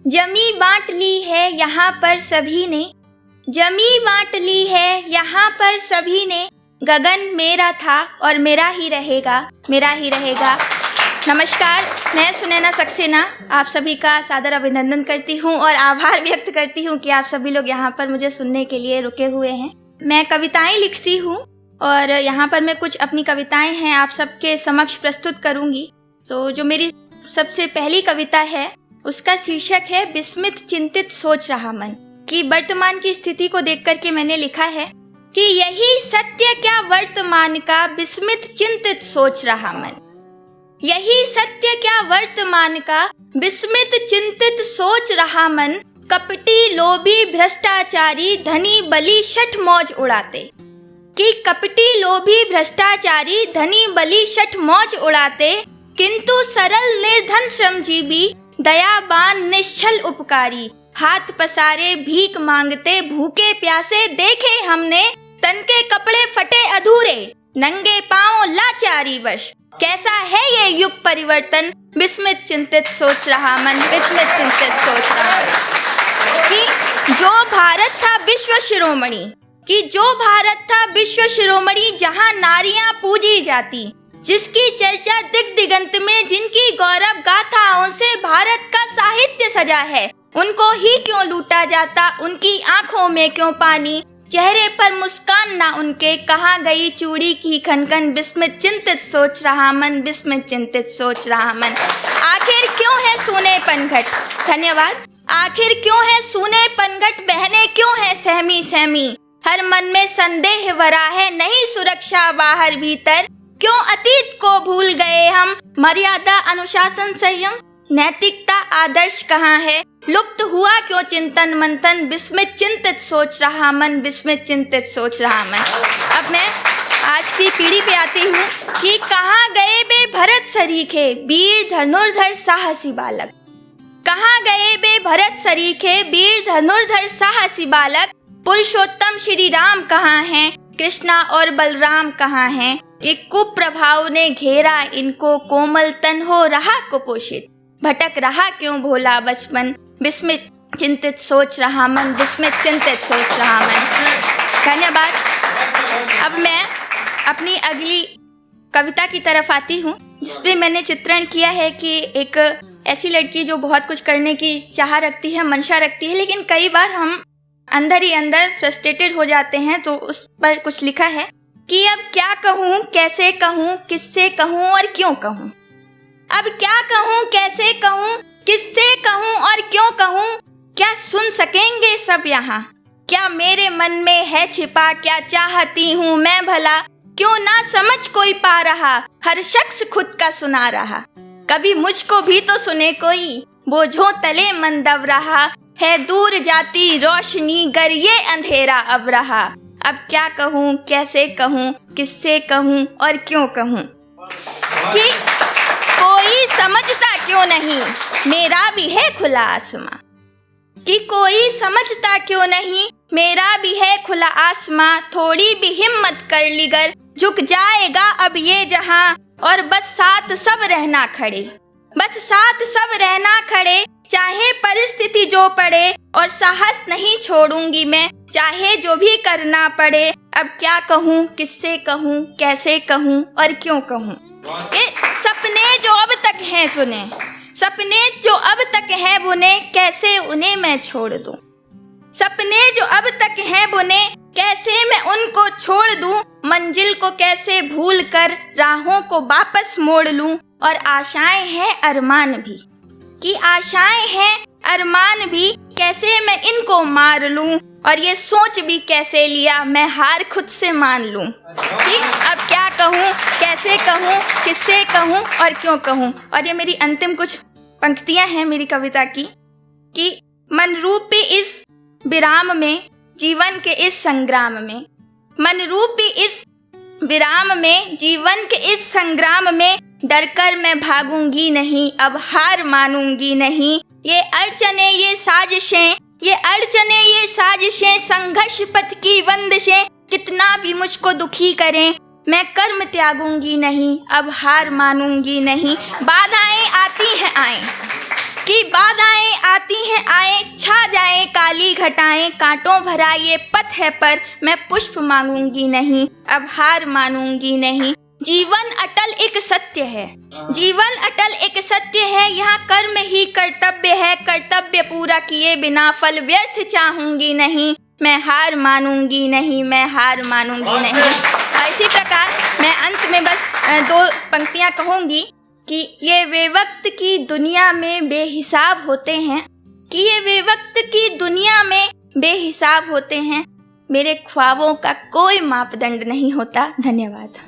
जमी बांट ली है यहाँ पर सभी ने, जमी बांट ली है यहाँ पर सभी ने, गगन मेरा था और मेरा ही रहेगा, मेरा ही रहेगा। नमस्कार, मैं सुनैना सक्सेना आप सभी का सादर अभिनंदन करती हूँ और आभार व्यक्त करती हूँ कि आप सभी लोग यहाँ पर मुझे सुनने के लिए रुके हुए हैं। मैं कविताएं लिखती हूँ और यहाँ पर मैं कुछ अपनी कविताएं हैं आप सबके समक्ष प्रस्तुत करूँगी। तो जो मेरी सबसे पहली कविता है उसका शीर्षक है विस्मित चिंतित सोच रहा मन। कि वर्तमान की स्थिति को देख करके मैंने लिखा है कि यही सत्य क्या वर्तमान का विस्मित चिंतित सोच रहा मन। यही सत्य क्या वर्तमान का विस्मित चिंतित सोच रहा मन। कपटी लोभी भ्रष्टाचारी धनी बली शठ मौज उड़ाते। कि कपटी लोभी भ्रष्टाचारी धनी बली शठ मौज उड़ाते, किंतु सरल निर्धन श्रमजीवी दयावान निश्चल उपकारी हाथ पसारे भीख मांगते भूखे प्यासे देखे हमने। तन के कपड़े फटे अधूरे नंगे पांव लाचारी वश। कैसा है ये युग परिवर्तन विस्मित चिंतित सोच रहा मन, विस्मित चिंतित सोच रहा मन। कि जो भारत था विश्व शिरोमणि, कि जो भारत था विश्व शिरोमणि जहां नारियां पूजी जाती, जिसकी चर्चा दिग दिगंत में, जिनकी गौरव गाथाओं से भारत का साहित्य सजा है, उनको ही क्यों लूटा जाता, उनकी आंखों में क्यों पानी, चेहरे पर मुस्कान ना उनके, कहाँ गई चूड़ी की खनखन। विस्मित चिंतित सोच रहा मन, विस्मित चिंतित सोच रहा मन। आखिर क्यों है सूने पनघट, धन्यवाद। आखिर क्यों है सूने पनघट, बहने क्यों है सहमी सहमी। हर मन में संदेह भरा है, नहीं सुरक्षा बाहर भीतर। क्यों अतीत को भूल गए हम, मर्यादा अनुशासन संयम नैतिकता आदर्श कहाँ है। लुप्त हुआ क्यों चिंतन मंथन, विस्मित चिंतित सोच रहा मन, विस्मित चिंतित सोच रहा मन। अब मैं आज की पीढ़ी पे आती हूँ कि कहाँ गए बे भरत सरीखे वीर धनुर्धर साहसी बालक। कहाँ गए बे भरत सरीखे वीर धनुर्धर साहसी बालक। पुरुषोत्तम श्री राम कहाँ हैं, कृष्णा और बलराम कहाँ हैं। एक कुप्रभाव ने घेरा इनको, कोमल तन हो रहा कुपोषित। भटक रहा क्यों भोला बचपन, विस्मित चिंतित सोच रहा मन, विस्मित चिंतित सोच रहा मन। धन्यवाद। अब मैं अपनी अगली कविता की तरफ आती हूँ जिसपे मैंने चित्रण किया है कि एक ऐसी लड़की जो बहुत कुछ करने की चाह रखती है, मंशा रखती है, लेकिन कई बार हम अंदर ही अंदर फ्रस्ट्रेटेड हो जाते हैं। तो उस पर कुछ लिखा है कि अब क्या कहूँ, कैसे कहूँ, किससे कहूँ और क्यों कहूँ। अब क्या कहूँ, कैसे कहूँ, किससे कहूँ और क्यों कहूँ। क्या सुन सकेंगे सब यहाँ, क्या मेरे मन में है छिपा, क्या चाहती हूँ मैं भला। क्यों ना समझ कोई पा रहा, हर शख्स खुद का सुना रहा। कभी मुझको भी तो सुने कोई, बोझों तले मन दब रहा है। दूर जाती रोशनी गर ये अंधेरा अब रहा। अब क्या कहूँ, कैसे कहूँ, किससे कहूँ और क्यों कहूँ। कि कोई समझता क्यों नहीं, मेरा भी है खुला आसमां। कि कोई समझता क्यों नहीं, मेरा भी है खुला आसमां। थोड़ी भी हिम्मत कर ली गर, झुक जाएगा अब ये जहां। और बस साथ सब रहना खड़े, बस साथ सब रहना खड़े, चाहे परिस्थिति जो पड़े। और साहस नहीं छोड़ूंगी मैं, चाहे जो भी करना पड़े। अब क्या कहूँ, किससे कहूँ, कैसे कहूँ और क्यों कहूँ। सपने जो अब तक हैं बुने, सपने जो अब तक हैं बुने, कैसे उन्हें मैं छोड़ दूं। सपने जो अब तक हैं बुने, कैसे मैं उनको छोड़ दूं। मंजिल को कैसे भूल कर राहों को वापस मोड़ लूं। और आशाएं हैं अरमान भी, कि आशाएं हैं अरमान भी, कैसे मैं इनको मार लूं। और ये सोच भी कैसे लिया मैं हार खुद से मान लूं। कि अब क्या कहूँ, कैसे कहूँ, किससे कहूँ और क्यों कहूँ। और ये मेरी अंतिम कुछ पंक्तियां हैं मेरी कविता की कि मन रूपी इस विराम में, जीवन के इस संग्राम में, मन रूपी इस विराम में, जीवन के इस संग्राम में, डरकर मैं भागूंगी नहीं, अब हार मानूंगी नहीं। ये अड़चने ये साजिशें, ये अड़चने ये साजिशें, संघर्ष पथ की बंदिशें, कितना भी मुझको दुखी करें, मैं कर्म त्यागूंगी नहीं, अब हार मानूंगी नहीं। बाधाएं आती हैं आए, कि बाधाएं आती हैं आए, छा जाए काली घटाएं, कांटों भरा ये पथ है पर मैं पुष्प मांगूंगी नहीं, अब हार मानूंगी नहीं। जीवन अटल एक सत्य है, जीवन अटल एक सत्य है, यहाँ कर्म ही कर्तव्य है, कर्तव्य पूरा किए बिना फल व्यर्थ चाहूंगी नहीं, मैं हार मानूंगी नहीं, मैं हार मानूंगी नहीं। और इसी प्रकार मैं अंत में बस 2 पंक्तियां कहूंगी कि ये वे वक्त की दुनिया में बेहिसाब होते हैं, कि ये वे वक्त की दुनिया में बेहिसाब होते हैं, मेरे ख्वाबों का कोई मापदंड नहीं होता। धन्यवाद।